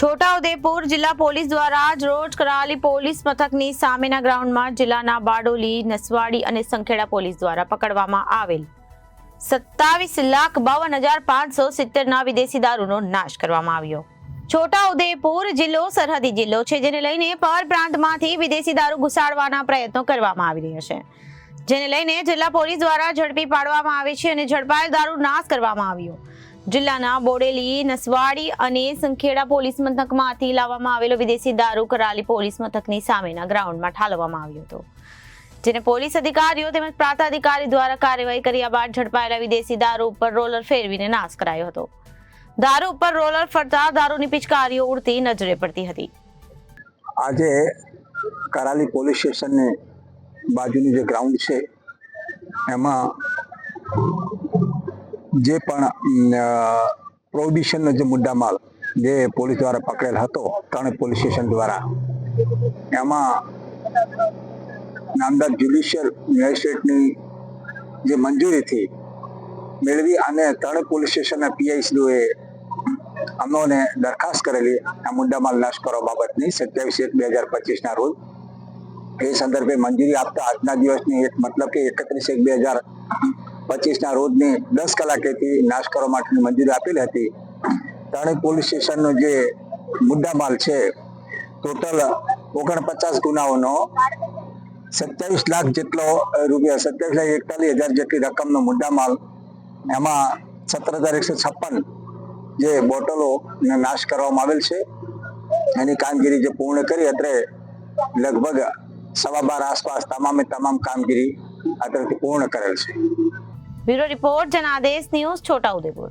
છોટાઉદેપુર જિલ્લા પોલીસ દ્વારા આજ રોજ કરાલી પોલીસ મથકની સામેના ગ્રાઉન્ડમાં જિલ્લાના બારડોલી, નસવાડી અને સંખેડા પોલીસ દ્વારા પકડવામાં આવેલ 27,52,570 વિદેશી દારૂનો નાશ કરવામાં આવ્યો. છોટાઉદેપુર જિલ્લો સરહદી જિલ્લો છે, જેને લઈને પર પ્રાંતમાંથી વિદેશી દારૂ ઘુસાડવાના પ્રયત્નો કરવામાં આવી રહ્યા છે, જેને લઈને જિલ્લા પોલીસ દ્વારા ઝડપી પાડવામાં આવી છે અને ઝડપાયેલ દારૂ નાશ કરવામાં આવ્યો. જિલ્લાના બોડેલી, નસવાડી અને સંખેડા પોલીસ મથકમાંથી લાવવામાં આવેલો વિદેશી દારૂ કરાલી પોલીસ મથકની સામેના ગ્રાઉન્ડમાં ઠાલવવામાં આવ્યો હતો, જેને પોલીસ અધિકારીઓ તેમજ પ્રાંત અધિકારી દ્વારા કાર્યવાહી કર્યા બાદ ઝડપાયેલા વિદેશી દારૂ ઉપર રોલર ફેરવીને નાશ કરાયો હતો. દારૂ ઉપર રોલર ફરતા દારૂની પિચકારીઓ ઉડતી નજરે પડતી હતી. આજે કરાલી પોલીસ સ્ટેશનની બાજુનું જે ગ્રાઉન્ડ છે એમાં જે પણ પ્રોહિબિશનનો જે મુદ્દામાલ જે પોલીસ દ્વારા પકડેલ હતો ત્રણ પોલીસ સ્ટેશન દ્વારા, એમાં નામદાર જ્યુડિશિયલ મેજિસ્ટ્રેટની જે મંજૂરીથી મેળવી અને ત્રણ પોલીસ સ્ટેશનના પીઆઈશ્રીઓએ અમોને દરખાસ્ત કરેલી આ મુદ્દામાલ નાશ કરવા બાબતની 27/1/2025 રોજ. એ સંદર્ભે મંજૂરી આપતા આજના દિવસની મતલબ કે 31/1/2025 રોજની 10 કલાકેથી નાશ કરવા માટેની મંજૂરી આપેલી હતી. ત્રણેય પોલીસ સ્ટેશનનો જે મુદ્દામાલ છે ટોટલ 49 ગુનાઓનો 27 લાખ જેટલો રૂપિયા, 27,41,000 જેટલી રકમનો મુદ્દામાલ, એમાં 17,156 જે બોટલો નાશ કરવામાં આવેલ છે. એની કામગીરી જે પૂર્ણ કરી અત્રે લગભગ 12:15 આસપાસ તમામ કામગીરી અત્રેથી પૂર્ણ કરેલ છે. Bureau report, Janadesh news, Chhota Udepur.